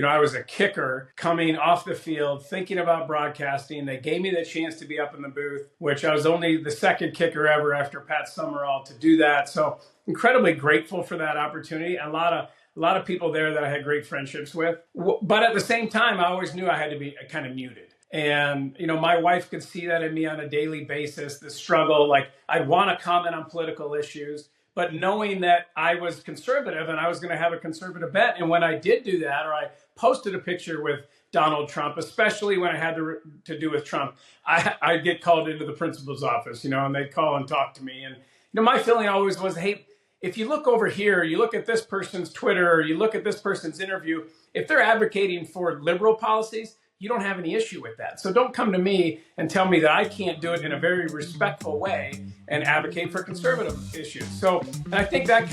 I was a kicker coming off the field, thinking about broadcasting. They gave me the chance to be up in the booth, which I was only the second kicker ever after Pat Summerall to do that. So incredibly grateful for that opportunity. A lot of people there that I had great friendships with. But at the same time, I always knew I had to be kind of muted. And, my wife could see that in me on a daily basis, the struggle. Like, I'd want to comment on political issues, but knowing that I was conservative and I was going to have a conservative bent. And when I did do that, or I posted a picture with Donald Trump, especially when I had to do with Trump, I'd get called into the principal's office, and they'd call and talk to me. And, my feeling always was, hey, if you look over here, you look at this person's Twitter, or you look at this person's interview, if they're advocating for liberal policies, you don't have any issue with that. So don't come to me and tell me that I can't do it in a very respectful way and advocate for conservative issues. So, and I think that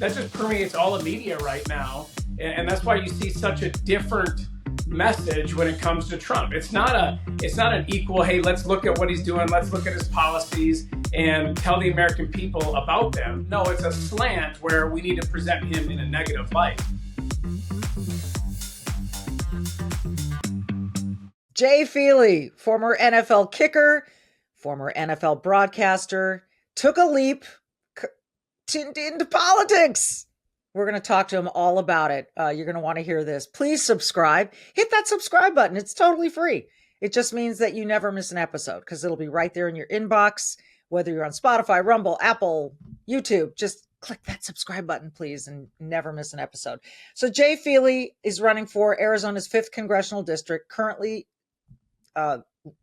just permeates all of media right now. And that's why you see such a different message when it comes to Trump. It's not an equal, hey, let's look at what he's doing, let's look at his policies and tell the American people about them. No, it's a slant where we need to present him in a negative light. Jay Feely, former NFL kicker, former NFL broadcaster, took a leap into politics. We're going to talk to him all about it. You're going to want to hear this. Please subscribe. Hit that subscribe button. It's totally free. It just means that you never miss an episode because it'll be right there in your inbox, whether you're on Spotify, Rumble, Apple, YouTube. Just click that subscribe button, please, and never miss an episode. So Jay Feely is running for Arizona's 5th Congressional District, currently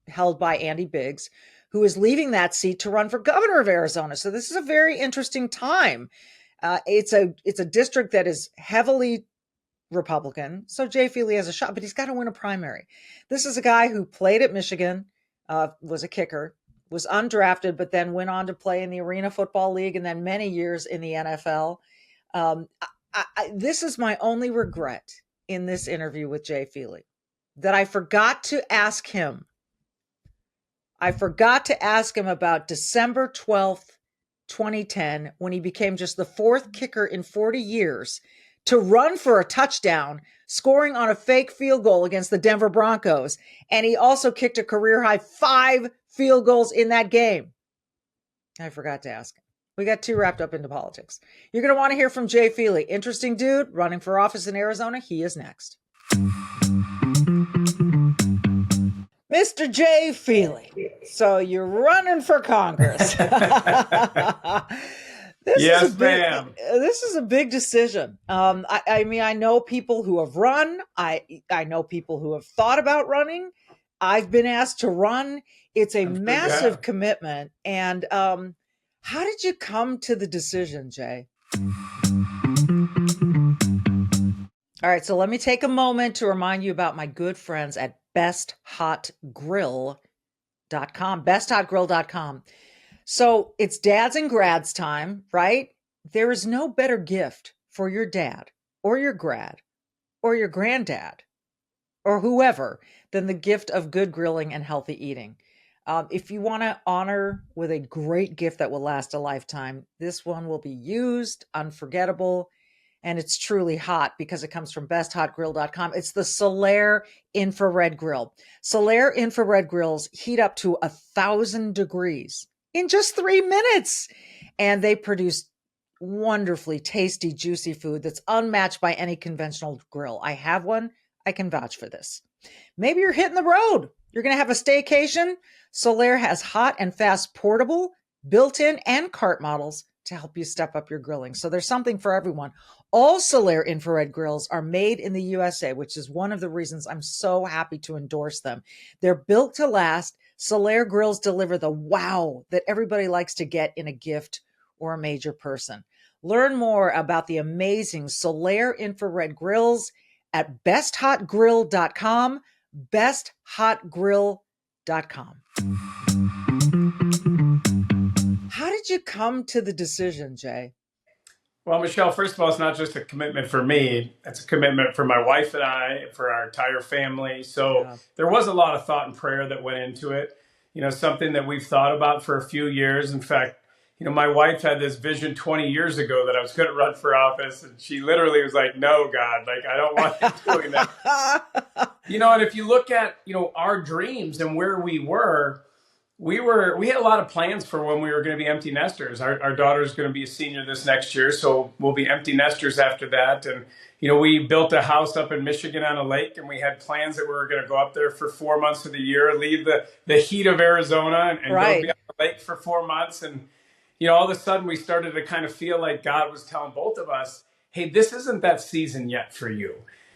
held by Andy Biggs, who is leaving that seat to run for governor of Arizona. So this is a very interesting time. It's a district that is heavily Republican. So Jay Feely has a shot, but he's got to win a primary. This is a guy who played at Michigan, was a kicker, was undrafted, but then went on to play in the Arena Football League and then many years in the NFL. This is my only regret in this interview with Jay Feely, that I forgot to ask him. I forgot to ask him about December 12th, 2010, when he became just the 4th kicker in 40 years to run for a touchdown, scoring on a fake field goal against the Denver Broncos. And he also kicked a career high 5 field goals in that game. I forgot to ask him. We got too wrapped up into politics. You're going to want to hear from Jay Feely. Interesting dude, running for office in Arizona. He is next. Mr. Jay Feely, so you're running for Congress. Yes, ma'am. This is a big decision. I mean, I know people who have run. I know people who have thought about running. I've been asked to run. It's a massive commitment. And how did you come to the decision, Jay? All right, so let me take a moment to remind you about my good friends at besthotgrill.com, besthotgrill.com. So it's dads and grads time, right? There is no better gift for your dad or your grad or your granddad or whoever than the gift of good grilling and healthy eating. If you want to honor with a great gift that will last a lifetime, this one will be used, unforgettable, and it's truly hot because it comes from besthotgrill.com. It's the Solaire infrared grill. Solaire infrared grills heat up to 1,000 degrees in just 3 minutes. And they produce wonderfully tasty, juicy food that's unmatched by any conventional grill. I have one. I can vouch for this. Maybe you're hitting the road. You're going to have a staycation. Solaire has hot and fast portable, built-in, and cart models to help you step up your grilling. So there's something for everyone. All Solaire infrared grills are made in the USA, which is one of the reasons I'm so happy to endorse them. They're built to last. Solaire grills deliver the wow that everybody likes to get in a gift or a major person. Learn more about the amazing Solaire infrared grills at besthotgrill.com, besthotgrill.com. How did you come to the decision, Jay? Well, Michelle, first of all, it's not just a commitment for me. It's a commitment for my wife and I, for our entire family. So there was a lot of thought and prayer that went into it. Something that we've thought about for a few years. In fact, my wife had this vision 20 years ago that I was going to run for office. And she literally was like, no, God, like, I don't want you doing that. And if you look at, our dreams and where we had a lot of plans for when we were going to be empty nesters. Our daughter's going to be a senior this next year, so we'll be empty nesters after that. And, we built a house up in Michigan on a lake, and we had plans that we were going to go up there for 4 months of the year, leave the heat of Arizona and go be on the lake for 4 months. And, all of a sudden we started to kind of feel like God was telling both of us, hey, this isn't that season yet for you.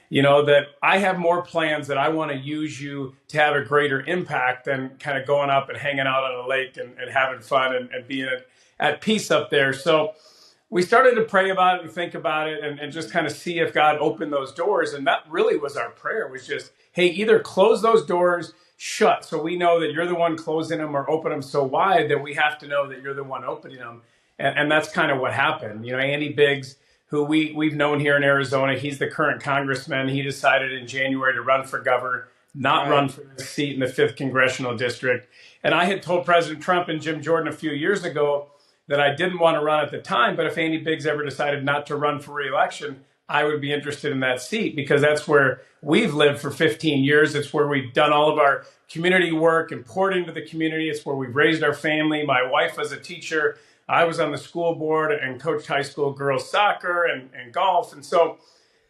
That I have more plans that I want to use you to have a greater impact than kind of going up and hanging out on a lake and having fun and being at peace up there. So we started to pray about it and think about it and just kind of see if God opened those doors. And that really was our prayer, was just, hey, either close those doors shut so we know that you're the one closing them, or open them so wide that we have to know that you're the one opening them. And that's kind of what happened. Andy Biggs, who we've known here in Arizona, he's the current congressman. He decided in January to run for governor, not run for the seat in the 5th congressional district. And I had told President Trump and Jim Jordan a few years ago that I didn't want to run at the time, but if Andy Biggs ever decided not to run for re-election, I would be interested in that seat, because that's where we've lived for 15 years. It's where we've done all of our community work and poured into the community. It's where we've raised our family. My wife was a teacher. I was on the school board and coached high school girls soccer and golf. And so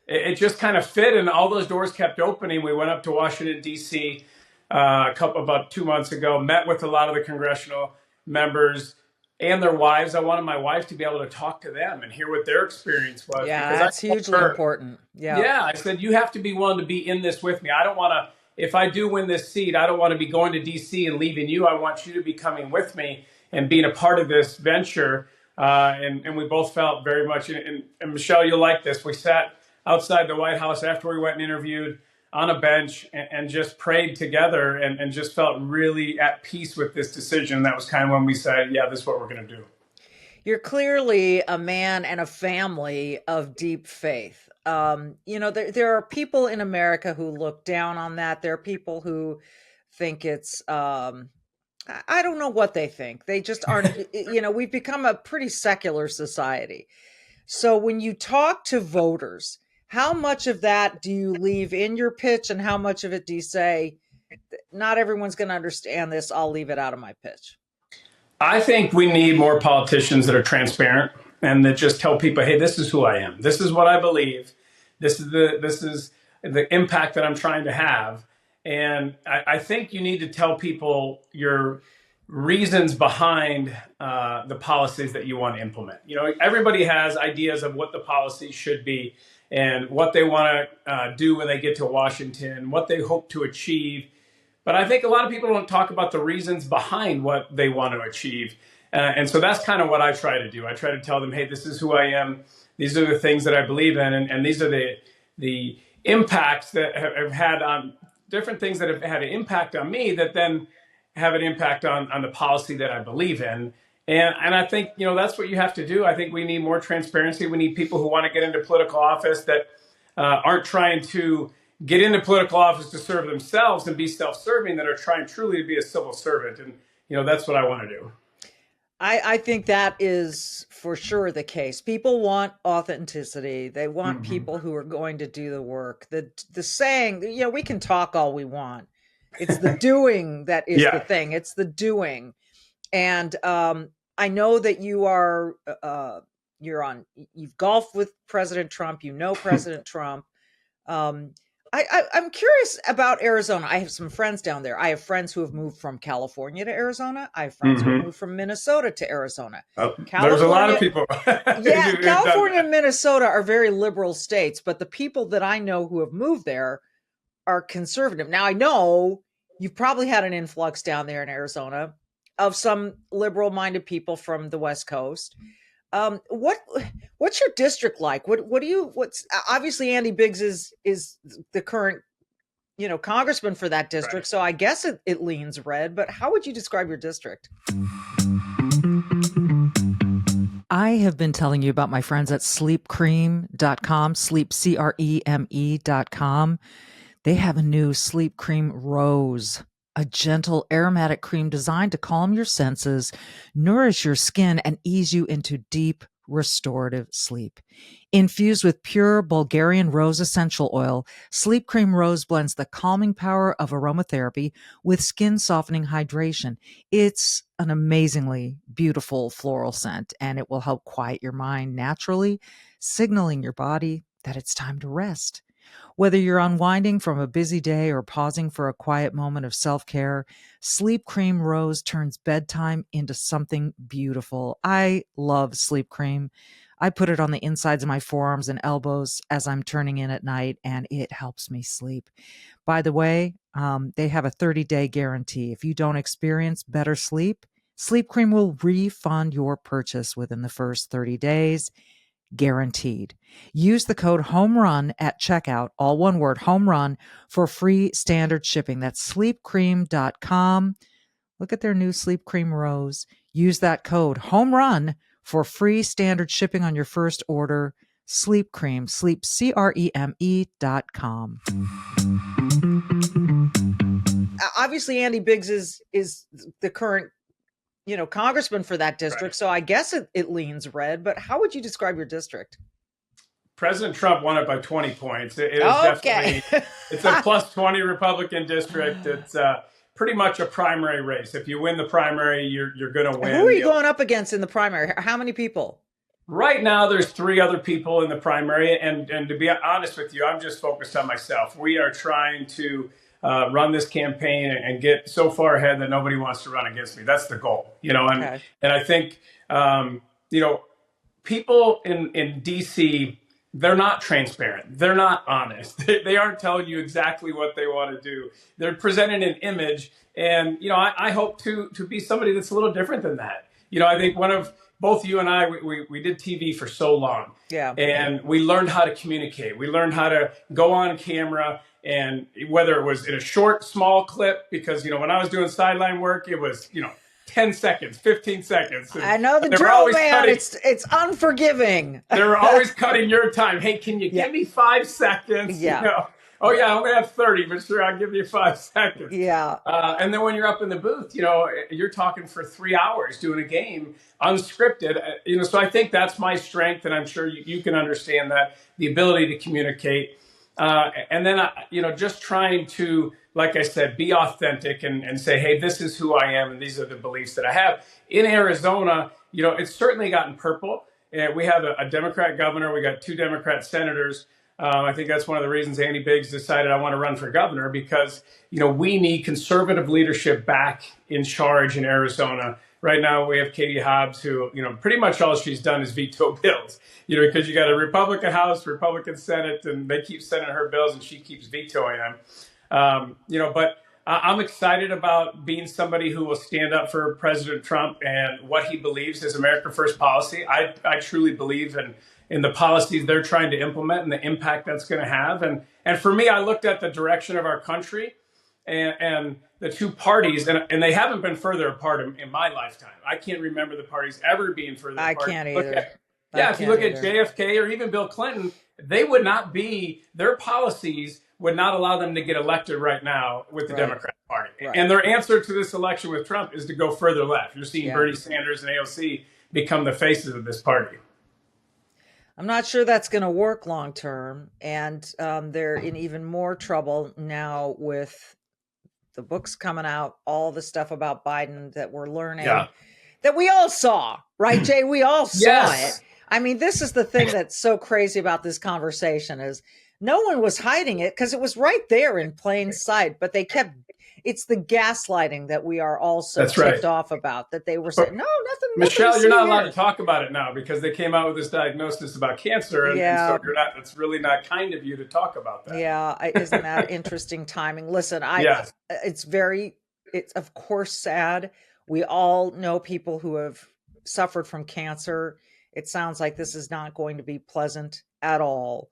it just kind of fit, and all those doors kept opening. We went up to Washington, D.C. About 2 months ago, met with a lot of the congressional members and their wives. I wanted my wife to be able to talk to them and hear what their experience was. Yeah, that's hugely important. Yeah, I said, you have to be willing to be in this with me. I don't want to, if I do win this seat, I don't want to be going to D.C. and leaving you. I want you to be coming with me and being a part of this venture. And we both felt very much, and Michelle, you'll like this. We sat outside the White House after we went and interviewed on a bench and just prayed together and just felt really at peace with this decision. That was kind of when we said, yeah, this is what we're going to do. You're clearly a man and a family of deep faith. There are people in America who look down on that. There are people who think it's, I don't know what they think. They just aren't, we've become a pretty secular society. So when you talk to voters, how much of that do you leave in your pitch, and how much of it do you say, not everyone's going to understand this, I'll leave it out of my pitch? I think we need more politicians that are transparent and that just tell people, hey, this is who I am. This is what I believe. This is the impact that I'm trying to have. And I think you need to tell people your reasons behind the policies that you want to implement. Everybody has ideas of what the policies should be and what they want to do when they get to Washington, what they hope to achieve. But I think a lot of people don't talk about the reasons behind what they want to achieve. And so that's kind of what I try to do. I try to tell them, hey, this is who I am. These are the things that I believe in. And these are the impacts that have had on different things that have had an impact on me that then have an impact on the policy that I believe in. And I think, that's what you have to do. I think we need more transparency. We need people who want to get into political office that aren't trying to get into political office to serve themselves and be self-serving, that are trying truly to be a civil servant. And, that's what I want to do. I think that is for sure the case. People want authenticity. They want people who are going to do the work. The saying, we can talk all we want. It's the doing that is the thing. It's the doing. And I know that you've golfed with President Trump. President Trump. I'm curious about Arizona. I have some friends down there. I have friends who have moved from California to Arizona. I have friends who have moved from Minnesota to Arizona. There's a lot of people. Yeah, California and Minnesota are very liberal states, but the people that I know who have moved there are conservative. Now, I know you've probably had an influx down there in Arizona of some liberal-minded people from the West Coast. What's your district like? What's obviously Andy Biggs is the current, congressman for that district. Right. So I guess it leans red, but how would you describe your district? I have been telling you about my friends at sleepcream.com, sleepcreme.com. They have a new Sleep Cream Rose a gentle aromatic cream designed to calm your senses, nourish your skin, and ease you into deep restorative sleep. Infused with pure Bulgarian rose essential oil, Sleep Cream Rose blends the calming power of aromatherapy with skin softening hydration. It's an amazingly beautiful floral scent, and it will help quiet your mind naturally, signaling your body that it's time to rest. Whether you're unwinding from a busy day or pausing for a quiet moment of self-care, Sleep Cream Rose turns bedtime into something beautiful. I love Sleep Cream. I put it on the insides of my forearms and elbows as I'm turning in at night, and it helps me sleep. By the way, they have a 30-day guarantee. If you don't experience better sleep, Sleep Cream will refund your purchase within the first 30 days. Guaranteed. Use the code HOMERUN at checkout, all one word, HOMERUN, for free standard shipping. That's sleepcream.com. Look at their new Sleep Cream Rose. Use that code HOMERUN for free standard shipping on your first order. Sleep Cream, sleep, CREME.com. Obviously, Andy Biggs is the current congressman for that district. Right. So I guess it leans red, but how would you describe your district? President Trump won it by 20 points. It is definitely, it's a plus 20 Republican district. It's pretty much a primary race. If you win the primary, you're going to win. Who are you going up against in the primary? How many people? Right now, there's 3 other people in the primary. And to be honest with you, I'm just focused on myself. We are trying to run this campaign and get so far ahead that nobody wants to run against me. That's the goal, and I think, people in DC, they're not transparent. They're not honest. They aren't telling you exactly what they want to do. They're presenting an image. And, I hope to be somebody that's a little different than that. I think both you and I, we did TV for so long. Yeah. And we learned how to communicate. We learned how to go on camera. And whether it was in a short, small clip, because, when I was doing sideline work, it was, 10 seconds, 15 seconds. And I know the drill, man. It's unforgiving. They were always cutting your time. Hey, can you give me 5 seconds? Yeah. Oh, yeah, I only have 30, but sure, I'll give you 5 seconds. Yeah. And then when you're up in the booth, you're talking for 3 hours doing a game unscripted. So I think that's my strength, and I'm sure you can understand that, the ability to communicate. And then, just trying to, like I said, be authentic and say, hey, this is who I am and these are the beliefs that I have. In Arizona, it's certainly gotten purple. We have a Democrat governor. We got 2 Democrat senators. I think that's one of the reasons Andy Biggs decided I want to run for governor, because, we need conservative leadership back in charge in Arizona. Right now, we have Katie Hobbs, who, pretty much all she's done is veto bills, because you got a Republican House, Republican Senate, and they keep sending her bills and she keeps vetoing them. But I'm excited about being somebody who will stand up for President Trump and what he believes is America First policy. I truly believe in the policies they're trying to implement and the impact that's going to have. And for me, I looked at the direction of our country and the 2 parties, and they haven't been further apart in my lifetime. I can't remember the parties ever being further apart. I can't either. If you look at JFK or even Bill Clinton, their policies would not allow them to get elected right now with the Democratic Party. Right. And their answer to this election with Trump is to go further left. You're seeing Bernie Sanders and AOC become the faces of this party. I'm not sure that's going to work long term. And they're in even more trouble now with the books coming out, all the stuff about Biden that we're learning that we all saw, right, Jay? We all saw it. I mean, this is the thing that's so crazy about this conversation is no one was hiding it because it was right there in plain sight, but it's the gaslighting that we are also tipped off about, that they were saying, no, nothing. Michelle, you're not allowed to talk about it now because they came out with this diagnosis about cancer. And so it's really not kind of you to talk about that. Yeah. Isn't that interesting timing? Listen, it's of course sad. We all know people who have suffered from cancer. It sounds like this is not going to be pleasant at all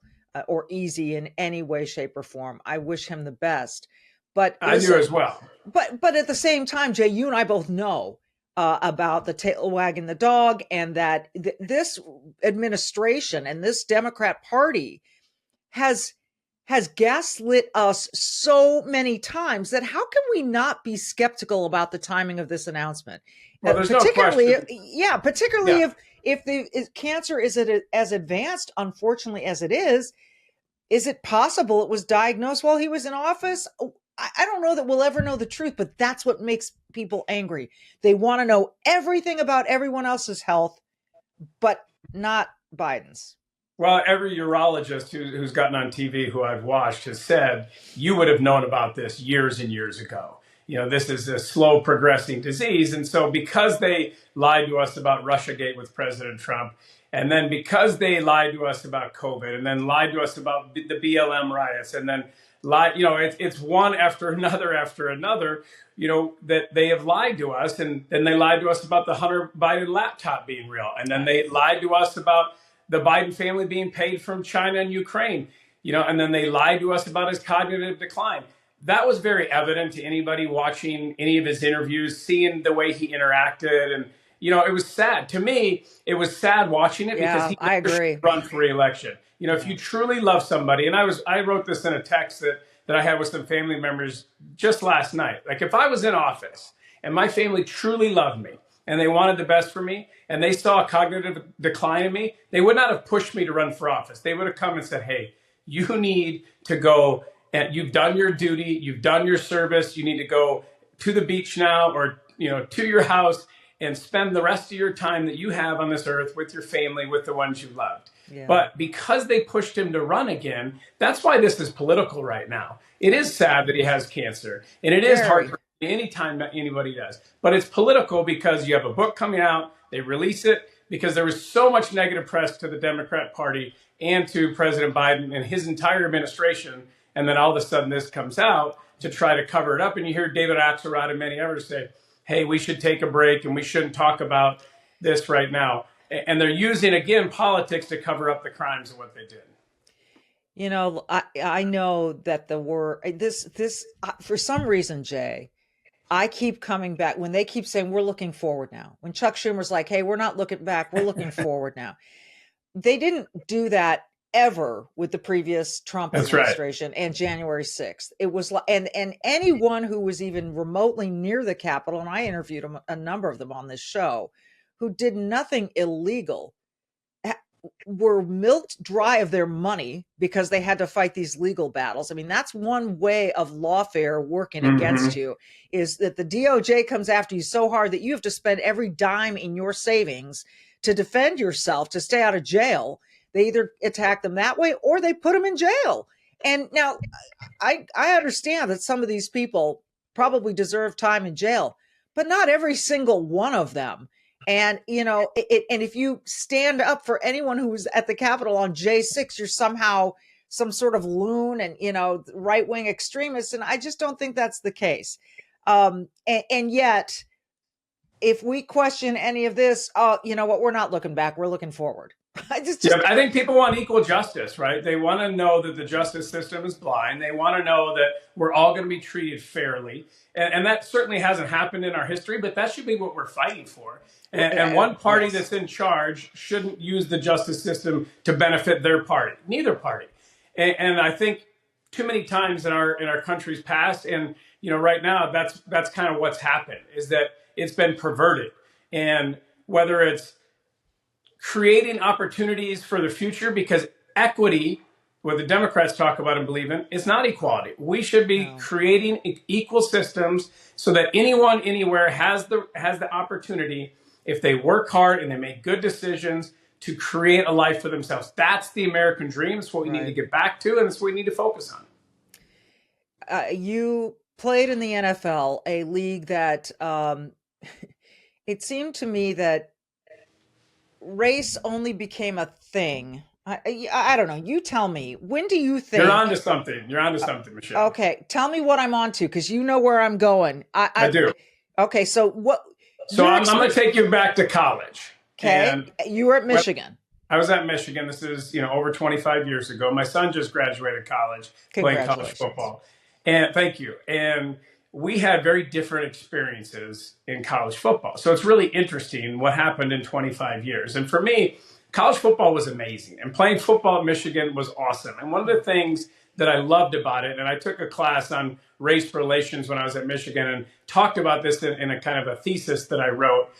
or easy in any way, shape, or form. I wish him the best. But I do as well. But at the same time, Jay, you and I both know about the tail wagging the dog, and that this administration and this Democrat Party has has gaslit us so many times that how can we not be skeptical about the timing of this announcement? Well, there's no Particularly, question. particularly Yeah. if the cancer is as advanced, unfortunately, as it is it possible it was diagnosed while he was in office? I don't know that we'll ever know the truth, but that's what makes people angry. They want to know everything about everyone else's health, but not Biden's. Well, every urologist who's gotten on TV who I've watched has said, you would have known about this years and years ago. This is a slow progressing disease. And so because they lied to us about Russiagate with President Trump, and then because they lied to us about COVID, and then lied to us about the BLM riots, and then lied, it's one after another, that they have lied to us. And then they lied to us about the Hunter Biden laptop being real. And then they lied to us about the Biden family being paid from China and Ukraine, and then they lied to us about his cognitive decline. That was very evident to anybody watching any of his interviews, seeing the way he interacted. And, it was sad. To me, it was sad watching it because he I agree. run for re-election. If you truly love somebody, and I wrote this in a text that I had with some family members just last night. Like, if I was in office and my family truly loved me and they wanted the best for me, and they saw a cognitive decline in me, they would not have pushed me to run for office. They would have come and said, hey, you need to go, and you've done your duty, you've done your service, you need to go to the beach now, or to your house and spend the rest of your time that you have on this earth with your family, with the ones you loved. Yeah. But because they pushed him to run again, that's why this is political right now. It is sad that he has cancer, and it is hard anytime anybody does. But it's political because you have a book coming out. They release it because there was so much negative press to the Democrat Party and to President Biden and his entire administration. And then all of a sudden this comes out to try to cover it up. And you hear David Axelrod and many others say, hey, we should take a break and we shouldn't talk about this right now. And they're using, again, politics to cover up the crimes of what they did. I know that for some reason, Jay, I keep coming back when they keep saying we're looking forward now. When Chuck Schumer's like, hey, we're not looking back, we're looking forward now. They didn't do that ever with the previous Trump administration and January 6th. It was like, and anyone who was even remotely near the Capitol, and I interviewed a number of them on this show, who did nothing illegal, were milked dry of their money because they had to fight these legal battles. I mean, that's one way of lawfare working against you, is that the DOJ comes after you so hard that you have to spend every dime in your savings to defend yourself, to stay out of jail. They either attack them that way or they put them in jail. And now I understand that some of these people probably deserve time in jail, but not every single one of them. And, and if you stand up for anyone who was at the Capitol on J6, you're somehow some sort of loon and, right-wing extremist. And I just don't think that's the case. And yet, if we question any of this, you know what, we're not looking back, we're looking forward. I think people want equal justice, right? They want to know that the justice system is blind. They want to know that we're all going to be treated fairly. And that certainly hasn't happened in our history, but that should be what we're fighting for. And one party that's in charge shouldn't use the justice system to benefit their party, neither party. And I think too many times in our country's past, and right now, that's kind of what's happened, is that it's been perverted. And whether it's creating opportunities for the future, because equity, what the Democrats talk about and believe in, is not equality. We should be creating equal systems so that anyone, anywhere has the opportunity, if they work hard and they make good decisions, to create a life for themselves. That's the American dream. It's what we need to get back to, and it's what we need to focus on. You played in the NFL, a league that it seemed to me that race only became a thing. I don't know. You tell me. When do you think... You're onto something. Michelle. Okay. Tell me what I'm onto, because you know where I'm going. I do. Okay. So what... So I'm going to take you back to college. Okay. And you were at Michigan. I was at Michigan. This is, over 25 years ago. My son just graduated college playing college football. And thank you. And we had very different experiences in college football. So it's really interesting what happened in 25 years. And for me, college football was amazing. And playing football at Michigan was awesome. And one of the things that I loved about it. And I took a class on race relations when I was at Michigan and talked about this in a kind of a thesis that I wrote,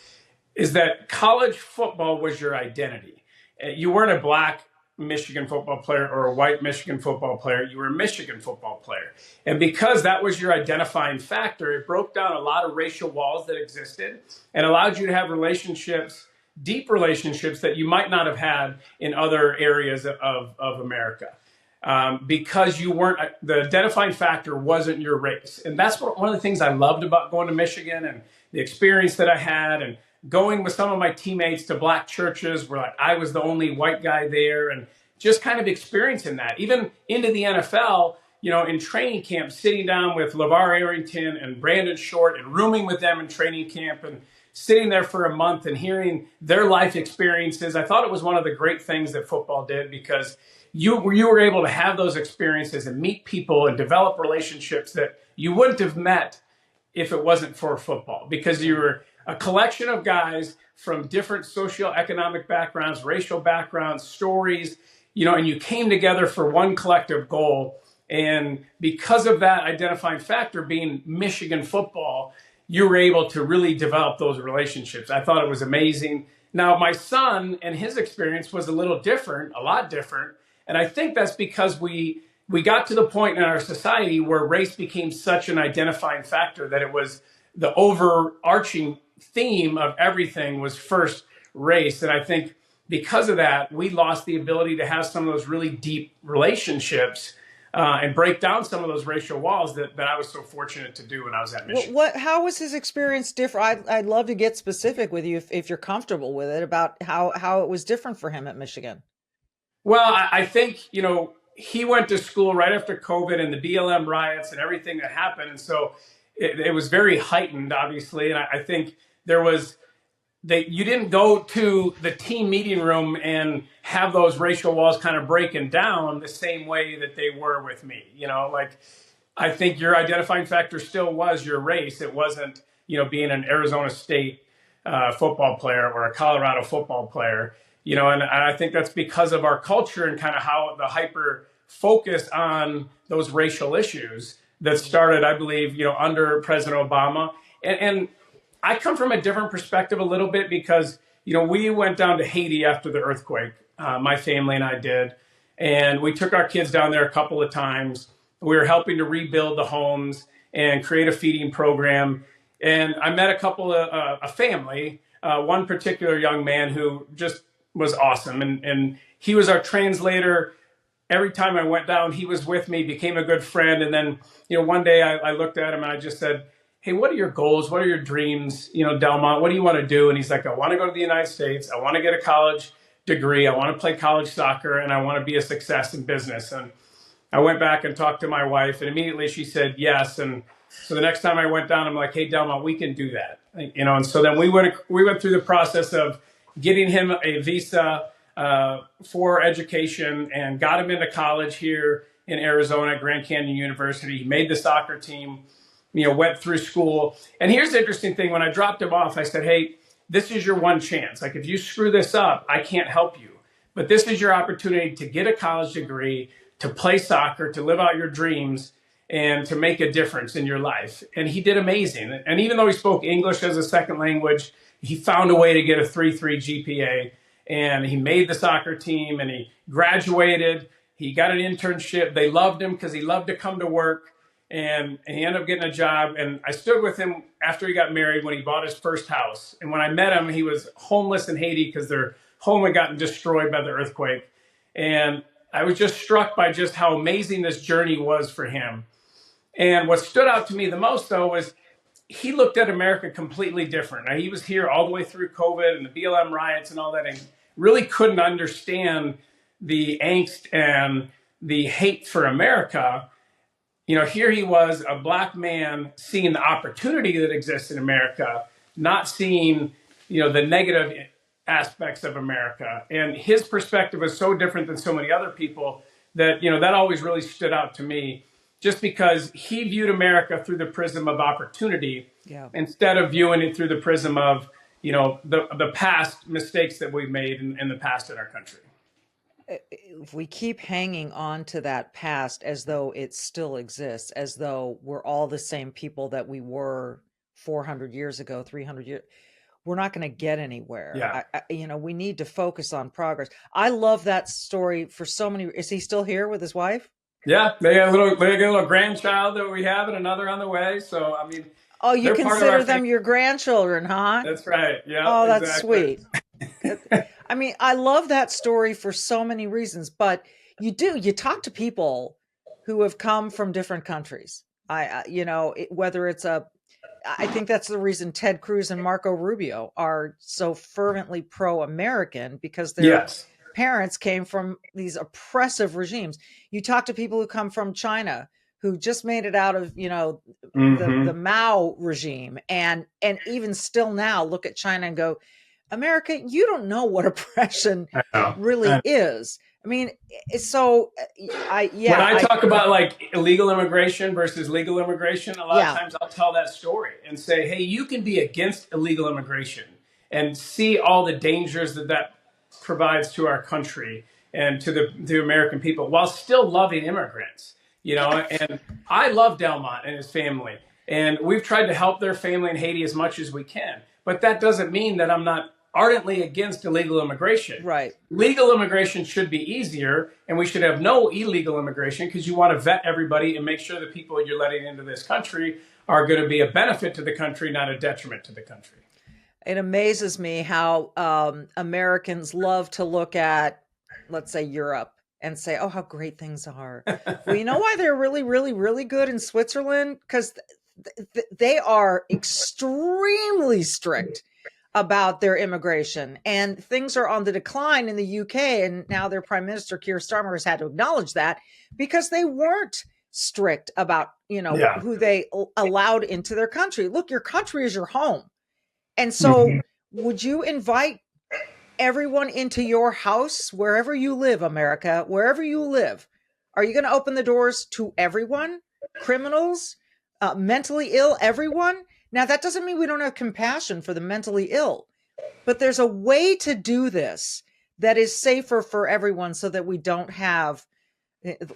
is that college football was your identity. You weren't a black Michigan football player or a white Michigan football player. You were a Michigan football player. And because that was your identifying factor, it broke down a lot of racial walls that existed and allowed you to have relationships, deep relationships that you might not have had in other areas of America. Because you weren't, the identifying factor wasn't your race. And that's one of the things I loved about going to Michigan and the experience that I had, and going with some of my teammates to black churches where like I was the only white guy there, and just kind of experiencing that. Even into the NFL, in training camp, sitting down with LeVar Arrington and Brandon Short and rooming with them in training camp and sitting there for a month and hearing their life experiences. I thought it was one of the great things that football did, because you were able to have those experiences and meet people and develop relationships that you wouldn't have met if it wasn't for football, because you were a collection of guys from different socioeconomic backgrounds, racial backgrounds, stories, and you came together for one collective goal. And because of that identifying factor being Michigan football, you were able to really develop those relationships. I thought it was amazing. Now, my son and his experience was a little different, a lot different. And I think that's because we got to the point in our society where race became such an identifying factor that it was the overarching theme of everything was first race. And I think because of that, we lost the ability to have some of those really deep relationships and break down some of those racial walls that I was so fortunate to do when I was at Michigan. How was his experience different? I'd love to get specific with you if you're comfortable with it, about how it was different for him at Michigan. Well, I think, he went to school right after COVID and the BLM riots and everything that happened. And so it was very heightened, obviously. And I think you didn't go to the team meeting room and have those racial walls kind of breaking down the same way that they were with me. I think your identifying factor still was your race. It wasn't, being an Arizona State football player or a Colorado football player. And I think that's because of our culture and kind of how the hyper focus on those racial issues that started, I believe, under President Obama. And I come from a different perspective a little bit because, we went down to Haiti after the earthquake. My family and I did. And we took our kids down there a couple of times. We were helping to rebuild the homes and create a feeding program. And I met a family, one particular young man who just was awesome. And he was our translator. Every time I went down, he was with me, became a good friend. And then, one day I looked at him and I just said, "Hey, what are your goals? What are your dreams? Delmont, what do you want to do?" And he's like, "I want to go to the United States. I want to get a college degree. I want to play college soccer, and I want to be a success in business." And I went back and talked to my wife, and immediately she said yes. And so the next time I went down, I'm like, "Hey, Delmont, we can do that." And so then we went through the process of getting him a visa for education and got him into college here in Arizona at Grand Canyon University. He made the soccer team, went through school. And here's the interesting thing. When I dropped him off, I said, "Hey, this is your one chance. Like, if you screw this up, I can't help you. But this is your opportunity to get a college degree, to play soccer, to live out your dreams, and to make a difference in your life." And he did amazing. And even though he spoke English as a second language, he found a way to get a 3.3 GPA. And he made the soccer team and he graduated. He got an internship. They loved him because he loved to come to work. And he ended up getting a job. And I stood with him after he got married when he bought his first house. And when I met him, he was homeless in Haiti because their home had gotten destroyed by the earthquake. And I was just struck by just how amazing this journey was for him. And what stood out to me the most, though, was he looked at America completely different. Now, he was here all the way through COVID and the BLM riots and all that, and really couldn't understand the angst and the hate for America. Here he was, a black man, seeing the opportunity that exists in America, not seeing, the negative aspects of America. And his perspective was so different than so many other people that, that always really stood out to me, just because he viewed America through the prism of opportunity instead of viewing it through the prism of, the past mistakes that we've made in the past in our country. If we keep hanging on to that past as though it still exists, as though we're all the same people that we were 400 years ago, 300 years, we're not going to get anywhere. Yeah. We need to focus on progress. I love that story for so many. Is he still here with his wife? Yeah, they got a little grandchild that we have and another on the way. So, I mean, Oh, you they're part of our consider them family. your grandchildren, huh? That's right. Yeah, Oh, that's exactly. sweet. I mean, I love that story for so many reasons, but you talk to people who have come from different countries. Whether it's I think that's the reason Ted Cruz and Marco Rubio are so fervently pro-American, because their Yes. parents came from these oppressive regimes. You talk to people who come from China, who just made it out of, the Mao regime, and even still now look at China and go, America, you don't know what oppression I know. really is. I mean, so When I talk about like illegal immigration versus legal immigration, a lot of times I'll tell that story and say, hey, you can be against illegal immigration and see all the dangers that provides to our country and to the American people while still loving immigrants, and I love Delmont and his family, and we've tried to help their family in Haiti as much as we can. But that doesn't mean that I'm not ardently against illegal immigration. Right. Legal immigration should be easier, and we should have no illegal immigration, because you want to vet everybody and make sure the people you're letting into this country are going to be a benefit to the country, not a detriment to the country. It amazes me how Americans love to look at, let's say, Europe and say, oh, how great things are. Well, you know why they're really, really, really good in Switzerland? Because they are extremely strict about their immigration, and things are on the decline in the UK. And now their Prime Minister, Keir Starmer, has had to acknowledge that, because they weren't strict about, who they allowed into their country. Look, your country is your home. And so would you invite everyone into your house, wherever you live, America, wherever you live? Are you going to open the doors to everyone? Criminals, mentally ill, everyone? Now, that doesn't mean we don't have compassion for the mentally ill, but there's a way to do this that is safer for everyone, so that we don't have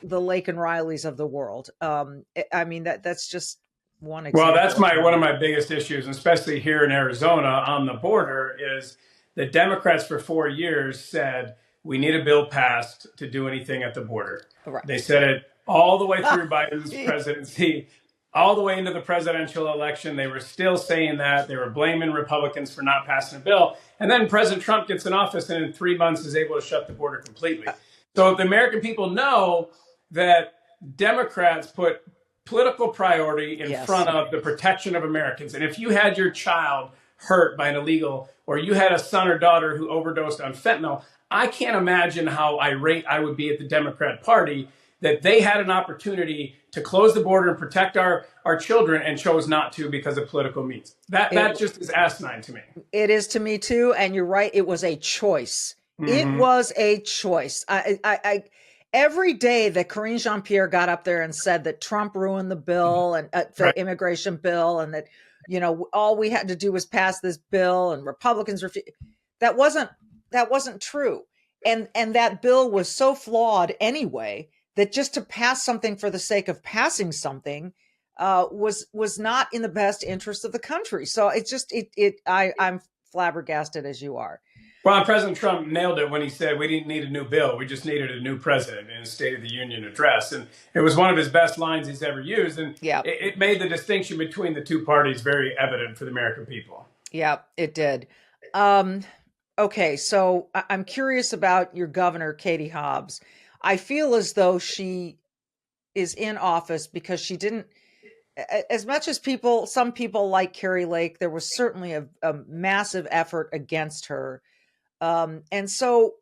the Lake and Rileys of the world. I mean, that's just one example. Well, that's one of my biggest issues, especially here in Arizona on the border, is the Democrats for 4 years said we need a bill passed to do anything at the border. Right. They said it all the way through Biden's presidency, all the way into the presidential election. They were still saying that. They were blaming Republicans for not passing a bill. And then President Trump gets in office and in 3 months is able to shut the border completely. So the American people know that Democrats put political priority in front of the protection of Americans. And if you had your child hurt by an illegal, or you had a son or daughter who overdosed on fentanyl, I can't imagine how irate I would be at the Democrat Party that they had an opportunity to close the border and protect our children and chose not to because of political means. That just is asinine to me. It is to me too. And you're right. It was a choice. It was a choice. I every day that Karine Jean-Pierre got up there and said that Trump ruined the bill and the immigration bill, and that, all we had to do was pass this bill and Republicans refused. That wasn't true. And that bill was so flawed anyway, that just to pass something for the sake of passing something was not in the best interest of the country. So it's just, I'm flabbergasted as you are. Well, President Trump nailed it when he said we didn't need a new bill. We just needed a new president in his State of the Union address. And it was one of his best lines he's ever used. And it made the distinction between the two parties very evident for the American people. Yeah, it did. Okay, so I'm curious about your governor, Katie Hobbs. I feel as though she is in office because she didn't, as much as some people like Carrie Lake, there was certainly a massive effort against her. And so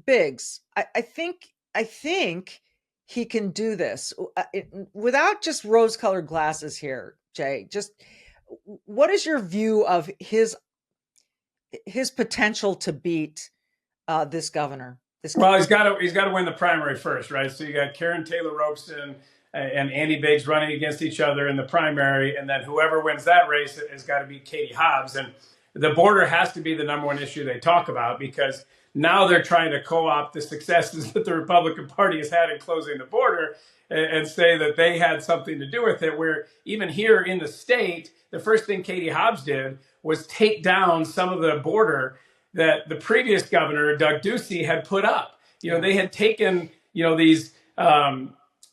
Biggs, I think he can do this without just rose-colored glasses here, Jay. Just what is your view of his potential to beat this governor? Well, he's got to win the primary first, right? So you got Karen Taylor Robeson and Andy Biggs running against each other in the primary, and then whoever wins that race has got to be Katie Hobbs. And the border has to be the number one issue they talk about, because Now they're trying to co-opt the successes that the Republican Party has had in closing the border and say that they had something to do with it, where even here in the state, the first thing Katie Hobbs did was take down some of the border that the previous governor, Doug Ducey, had put up. They had taken, these,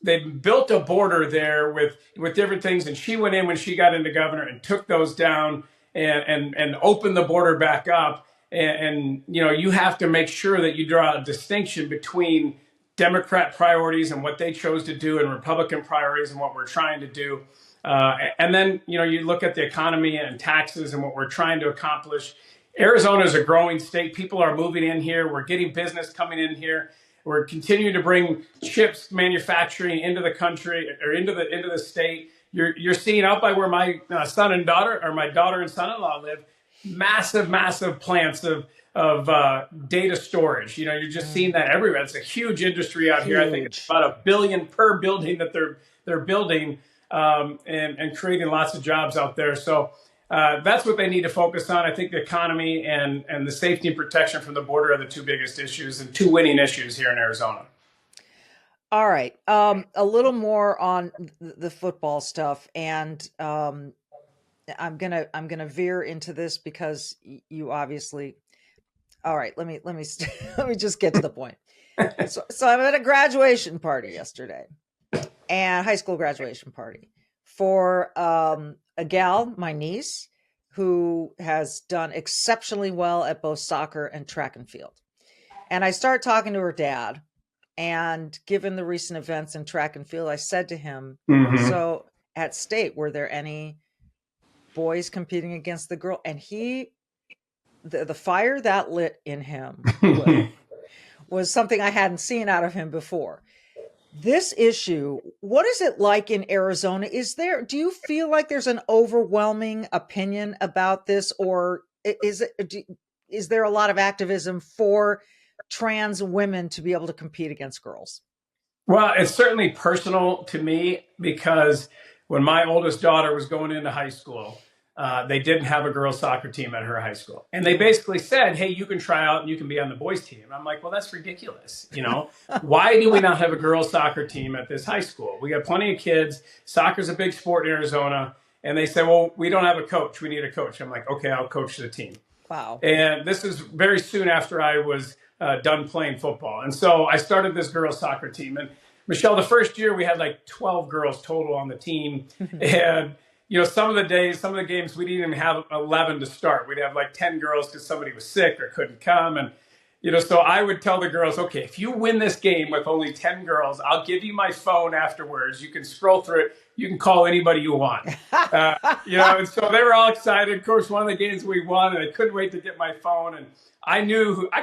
they built a border there with different things. And she went in when she got into governor and took those down and opened the border back up. And you have to make sure that you draw a distinction between Democrat priorities and what they chose to do and Republican priorities and what we're trying to do. And then, you look at the economy and taxes and what we're trying to accomplish. Arizona is a growing state. People are moving in here. We're getting business coming in here. We're continuing to bring chips manufacturing into the country or into the state. You're seeing out by where my son and daughter, or my daughter and son-in-law live, massive plants of data storage. You're just seeing that everywhere. It's a huge industry out here. I think it's about $1 billion per building that they're building and creating lots of jobs out there. So that's what they need to focus on. I think the economy and the safety and protection from the border are the two biggest issues and two winning issues here in Arizona. All right. A little more on the football stuff, and I'm gonna veer into this because you obviously. All right. Let me let me just get to the point. So I'm at a graduation party yesterday, and high school graduation party for a gal, my niece, who has done exceptionally well at both soccer and track and field. And I start talking to her dad, and given the recent events in track and field, I said to him, so at state, were there any boys competing against the girl? And the fire that lit in him was something I hadn't seen out of him before. This issue, what is it like in Arizona? Do you feel like there's an overwhelming opinion about this, or is there a lot of activism for trans women to be able to compete against girls? Well, it's certainly personal to me because when my oldest daughter was going into high school, they didn't have a girls' soccer team at her high school. And they basically said, hey, you can try out and you can be on the boys' team. I'm like, well, that's ridiculous. Why do we not have a girls' soccer team at this high school? We got plenty of kids. Soccer's a big sport in Arizona. And they said, well, we don't have a coach. We need a coach. I'm like, okay, I'll coach the team. Wow. And this is very soon after I was done playing football. And so I started this girls' soccer team. And Michelle, the first year we had like 12 girls total on the team. And some of the games, we didn't even have 11 to start. We'd have like 10 girls because somebody was sick or couldn't come. And, so I would tell the girls, okay, if you win this game with only 10 girls, I'll give you my phone afterwards. You can scroll through it. You can call anybody you want. And so they were all excited. Of course, one of the games we won, and I couldn't wait to get my phone. And I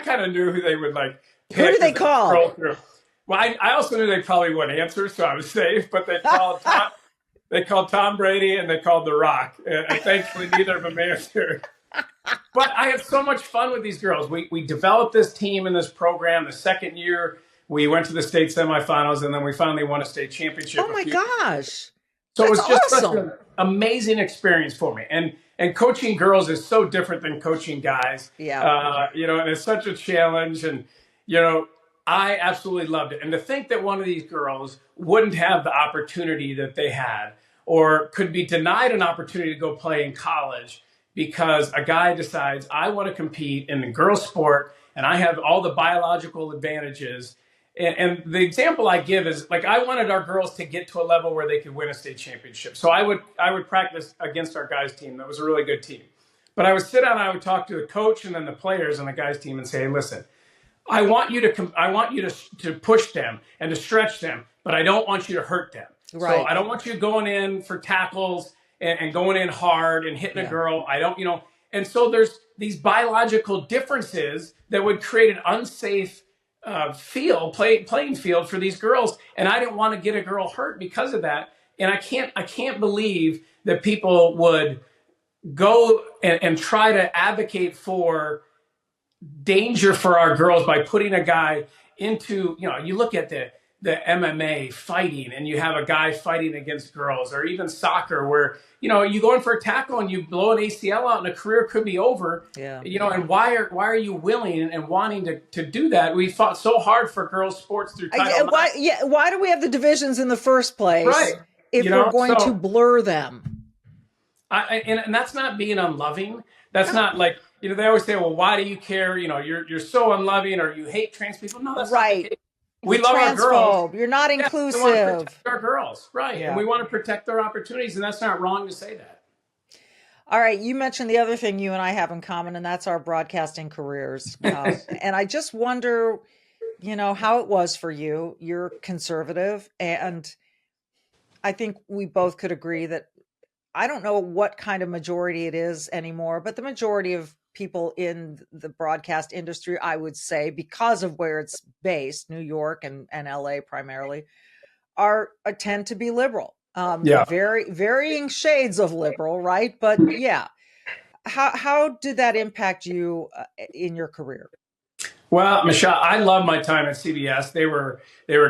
kind of knew who they would like pick. Who did they call? Well, I also knew they probably wouldn't answer, so I was safe. But they called Tom Brady and they called The Rock. And thankfully, neither of them answered. But I had so much fun with these girls. We developed this team and this program. The second year, we went to the state semifinals, and then we finally won a state championship. Oh, my gosh. So it was just such an amazing experience for me. And coaching girls is so different than coaching guys. Yeah. And it's such a challenge. And, I absolutely loved it. And to think that one of these girls wouldn't have the opportunity that they had or could be denied an opportunity to go play in college because a guy decides, I want to compete in the girls' sport and I have all the biological advantages. And the example I give is, like, I wanted our girls to get to a level where they could win a state championship. So I would practice against our guys' team. That was a really good team. But I would sit down and I would talk to the coach and then the players on the guys' team and say, hey, listen, I want you to push them and to stretch them, but I don't want you to hurt them. Right. So I don't want you going in for tackles and going in hard and hitting a girl. I don't, and so there's these biological differences that would create an unsafe playing field for these girls. And I didn't want to get a girl hurt because of that. And I can't believe that people would go and try to advocate for danger for our girls by putting a guy into, you look at the MMA fighting and you have a guy fighting against girls, or even soccer where, you go in for a tackle and you blow an ACL out and a career could be over. Yeah. And why are you willing and wanting to do that? We fought so hard for girls sports through Title IX. Why do we have the divisions in the first place? Right. If we're going to blur them. And that's not being unloving. That's not like, they always say, well, why do you care? You're so unloving, or you hate trans people. No, that's right. Not the case. We love our girls. You're not inclusive. We want to protect our girls, right? Yeah. And we want to protect their opportunities, and that's not wrong to say that. All right, you mentioned the other thing you and I have in common, and that's our broadcasting careers. And I just wonder, how it was for you. You're conservative, and I think we both could agree that I don't know what kind of majority it is anymore, but the majority of people in the broadcast industry, I would say, because of where it's based, New York and LA primarily, tend to be liberal. Very varying shades of liberal, right? But yeah, how did that impact you in your career? Well, Michele, I love my time at CBS. They were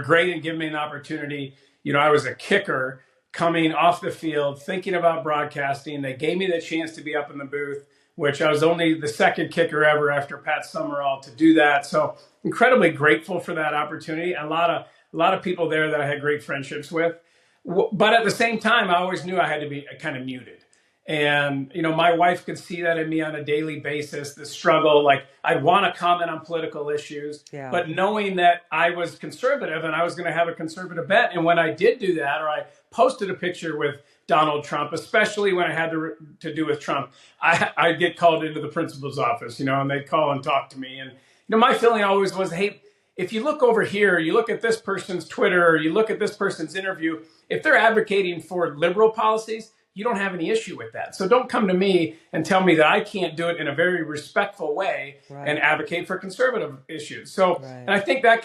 great in giving me an opportunity. I was a kicker coming off the field, thinking about broadcasting. They gave me the chance to be up in the booth, which I was only the second kicker ever after Pat Summerall to do that. So incredibly grateful for that opportunity. A lot of people there that I had great friendships with. But at the same time, I always knew I had to be kind of muted. And, my wife could see that in me on a daily basis, the struggle. Like, I'd want to comment on political issues, but knowing that I was conservative and I was going to have a conservative bent. And when I did do that, or I posted a picture with Donald Trump, especially when I had to do with Trump, I'd get called into the principal's office, and they'd call and talk to me. And, my feeling always was, hey, if you look over here, you look at this person's Twitter, or you look at this person's interview, if they're advocating for liberal policies, you don't have any issue with that. So don't come to me and tell me that I can't do it in a very respectful way and advocate for conservative issues. So, and I think that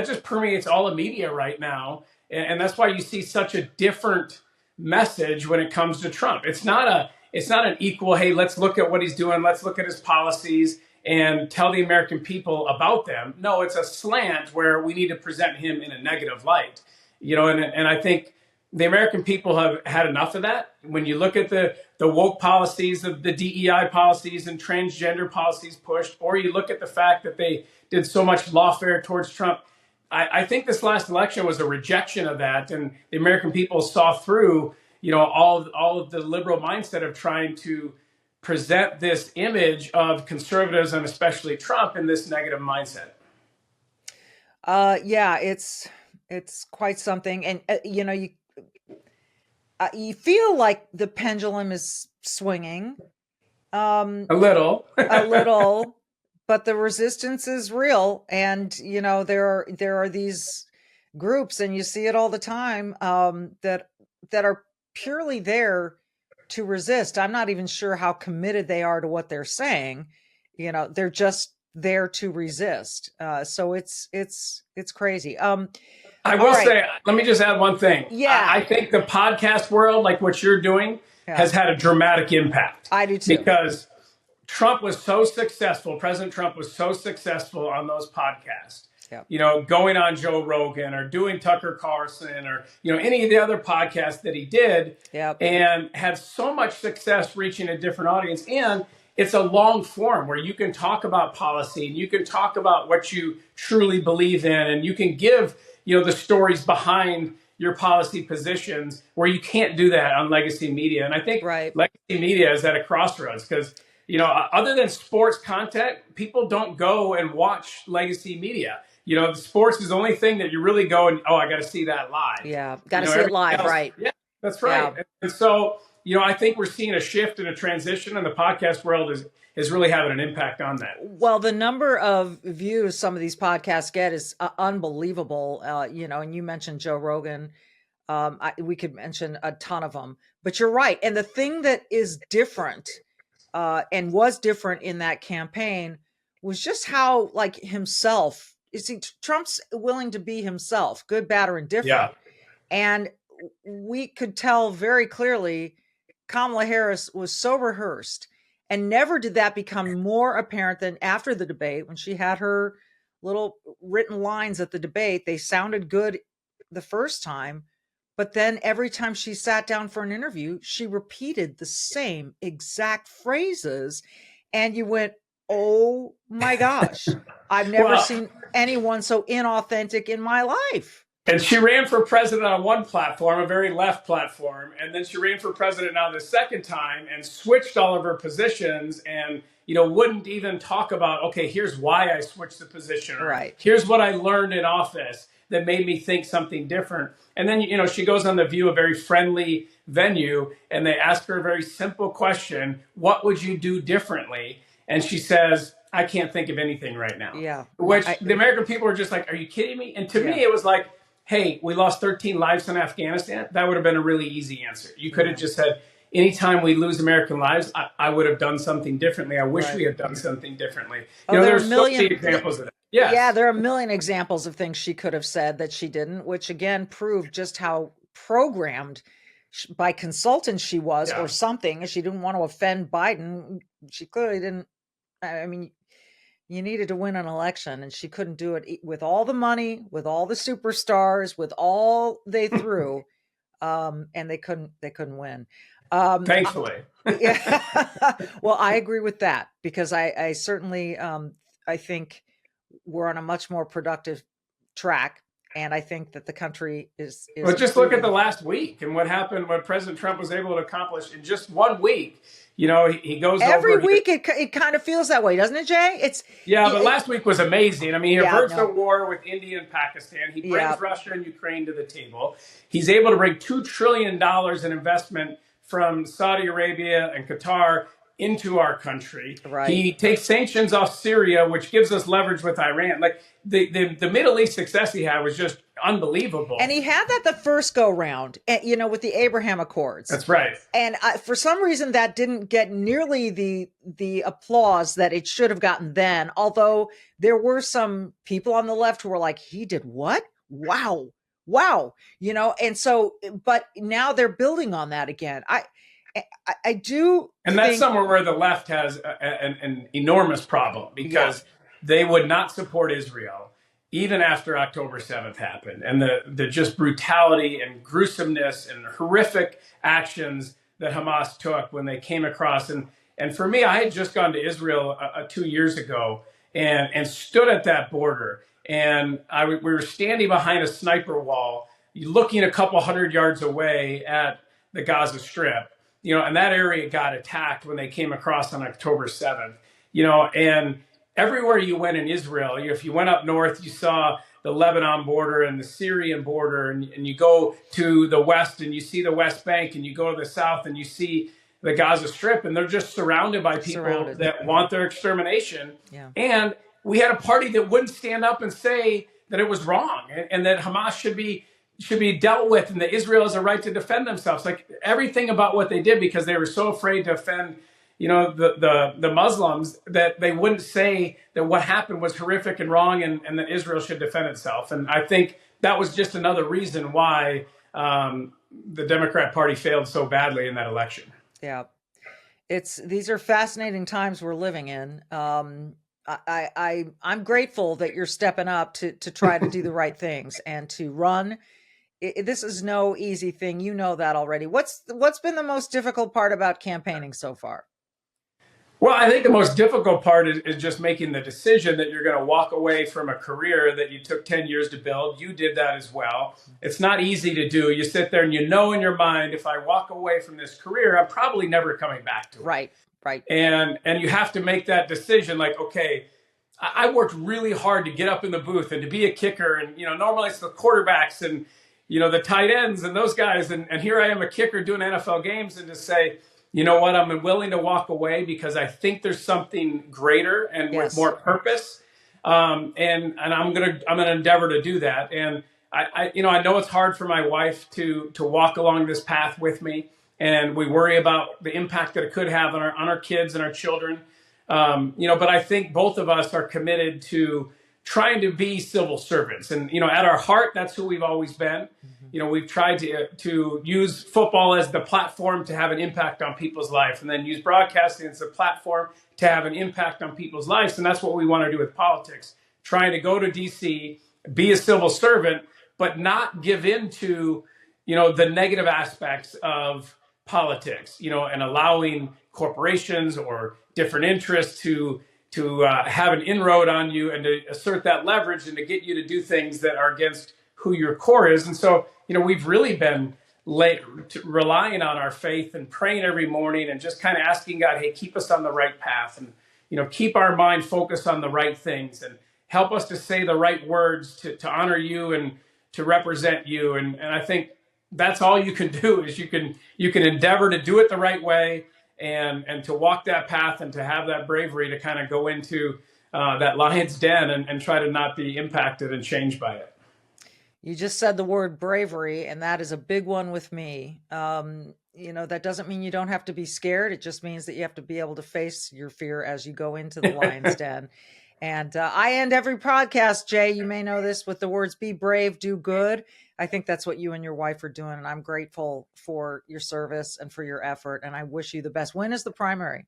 just permeates all of media right now. And that's why you see such a different message when it comes to Trump. It's not an equal, hey, let's look at what he's doing. Let's look at his policies and tell the American people about them. No, it's a slant where we need to present him in a negative light. And I think the American people have had enough of that. When you look at the woke policies, of the DEI policies and transgender policies pushed, or you look at the fact that they did so much lawfare towards Trump, I think this last election was a rejection of that. And the American people saw through, all of the liberal mindset of trying to present this image of conservatives and especially Trump in this negative mindset. It's quite something. And, you feel like the pendulum is swinging. A little, but the resistance is real. And, there are these groups, and you see it all the time, that are purely there to resist. I'm not even sure how committed they are to what they're saying. They're just there to resist. So it's crazy. I will say, let me just add one thing. Yeah. I think the podcast world, like what you're doing, has had a dramatic impact. I do too. Because Trump was so successful. President Trump was so successful on those podcasts. Yep. Going on Joe Rogan or doing Tucker Carlson or, any of the other podcasts that he did. Yep. And had so much success reaching a different audience. And it's a long form where you can talk about policy and you can talk about what you truly believe in, and you can give the stories behind your policy positions, where you can't do that on legacy media. And I think legacy media is at a crossroads because, other than sports content, people don't go and watch legacy media. The sports is the only thing that you really go and, I got to see that live. Yeah, got to see it live, right? Yeah, that's right. Yeah. And so, I think we're seeing a shift and a transition, and the podcast world is really having an impact on that. Well, the number of views some of these podcasts get is unbelievable. And you mentioned Joe Rogan. We could mention a ton of them, but you're right. And the thing that is different and was different in that campaign was just how himself. You see, Trump's willing to be himself, good, bad, or indifferent. Yeah. And we could tell very clearly Kamala Harris was so rehearsed, and never did that become more apparent than after the debate when she had her little written lines at the debate. They sounded good the first time, but then every time she sat down for an interview, she repeated the same exact phrases. And you went, oh my gosh, I've never Well, seen anyone so inauthentic in my life. and she ran for president on one platform, a very left platform, and then she ran for president now the second time and switched all of her positions and, wouldn't even talk about, okay, here's why I switched the position. Or, Right. here's what I learned in office that made me think something different. And then, she goes on The View, a very friendly venue, and they ask her a very simple question: what would you do differently? And she says, I can't think of anything right now. Yeah. Which the American people are just like, are you kidding me? And to me, it was like, hey, we lost 13 lives in Afghanistan. That would have been a really easy answer. You could have just said, anytime we lose American lives, I would have done something differently. I wish we had done something differently. There's so many examples of that. Yes. Yeah, there are a million examples of things she could have said that she didn't, which again proved just how programmed by consultants she was, or something. She didn't want to offend Biden. She clearly didn't. I mean, you needed to win an election, and she couldn't do it with all the money, with all the superstars, with all they threw, and they couldn't win. Thankfully. Yeah. Well, I agree with that, because I certainly I think we're on a much more productive track. And I think that the country is well, just look at the last week and what happened, what President Trump was able to accomplish in just 1 week. He goes every over week. It kind of feels that way, doesn't it, Jay? But last week was amazing. I mean, he averts a war with India and Pakistan. He brings Russia and Ukraine to the table. He's able to bring $2 trillion in investment from Saudi Arabia and Qatar into our country. Right. He takes sanctions off Syria, which gives us leverage with Iran. Like the Middle East success he had was just unbelievable. And he had that the first go round, with the Abraham Accords. That's right. And for some reason, that didn't get nearly the applause that it should have gotten then. Although there were some people on the left who were like, he did what? Wow. And so, but now they're building on that again. I do. And that's somewhere where the left has an enormous problem, because they would not support Israel even after October 7th happened, and the just brutality and gruesomeness and horrific actions that Hamas took when they came across. And for me, I had just gone to Israel 2 years ago and stood at that border. And we were standing behind a sniper wall, looking a couple hundred yards away at the Gaza Strip. And that area got attacked when they came across on October 7th. And everywhere you went in Israel, if you went up north, you saw the Lebanon border and the Syrian border, and you go to the west and you see the West Bank, and you go to the south and you see the Gaza Strip, and they're just surrounded by people that want their extermination. Yeah. And we had a party that wouldn't stand up and say that it was wrong and that Hamas should be dealt with, and that Israel has a right to defend themselves. Like everything about what they did, because they were so afraid to offend, the Muslims, that they wouldn't say that what happened was horrific and wrong, and that Israel should defend itself. And I think that was just another reason why the Democrat Party failed so badly in that election. Yeah. These are fascinating times we're living in. I'm grateful that you're stepping up to try to do the right things and to run. This is no easy thing. You know that already. What's been the most difficult part about campaigning so far? Well, I think the most difficult part is just making the decision that you're going to walk away from a career that you took 10 years to build. You did that as well. It's not easy to do. You sit there and in your mind, if I walk away from this career, I'm probably never coming back to it. Right. And you have to make that decision, like, okay, I worked really hard to get up in the booth and to be a kicker. And, normally it's the quarterbacks and, the tight ends and those guys. And here I am, a kicker doing NFL games, and to say, you know what, I'm willing to walk away because I think there's something greater and with more purpose. And I'm gonna endeavor to do that. And I know it's hard for my wife to walk along this path with me, and we worry about the impact that it could have on our kids and our children. But I think both of us are committed to trying to be civil servants, and at our heart, that's who we've always been. We've tried to use football as the platform to have an impact on people's life, and then use broadcasting as a platform to have an impact on people's lives. And that's what we want to do with politics, trying to go to DC, be a civil servant, but not give in to, the negative aspects of politics, and allowing corporations or different interests to have an inroad on you and to assert that leverage and to get you to do things that are against who your core is. And so, we've really been relying on our faith and praying every morning and just kind of asking God, hey, keep us on the right path and, keep our mind focused on the right things and help us to say the right words to honor you and to represent you. And I think that's all you can do is you can endeavor to do it the right way and to walk that path and to have that bravery to kind of go into that lion's den and try to not be impacted and changed by it. You just said the word bravery, and that is a big one with me. That doesn't mean you don't have to be scared. It just means that you have to be able to face your fear as you go into the lion's den. And I end every podcast, Jay, you may know this, with the words, be brave, do good. I think that's what you and your wife are doing. And I'm grateful for your service and for your effort. And I wish you the best. When is the primary?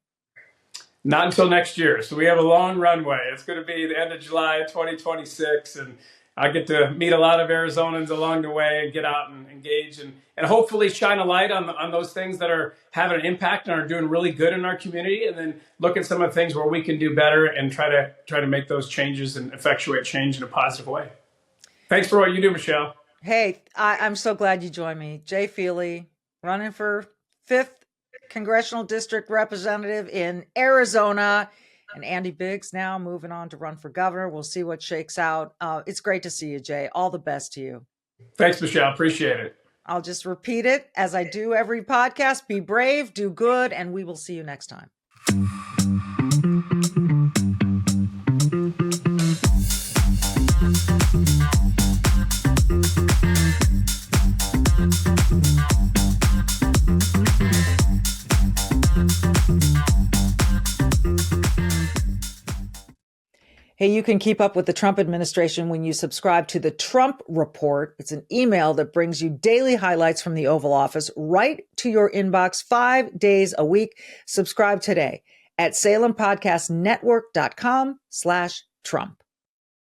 Not until next year. So we have a long runway. It's going to be the end of July 2026. And I get to meet a lot of Arizonans along the way and get out and engage and hopefully shine a light on those things that are having an impact and are doing really good in our community. And then look at some of the things where we can do better and try to make those changes and effectuate change in a positive way. Thanks for what you do, Michelle. Hey, I'm so glad you joined me. Jay Feely, running for 5th Congressional District Representative in Arizona. And Andy Biggs now moving on to run for governor. We'll see what shakes out. It's great to see you, Jay. All the best to you. Thanks, Michelle. Appreciate it. I'll just repeat it as I do every podcast. Be brave, do good, and we will see you next time. Hey, you can keep up with the Trump administration when you subscribe to the Trump Report. It's an email that brings you daily highlights from the Oval Office right to your inbox 5 days a week. Subscribe today at SalemPodcastNetwork.com/Trump.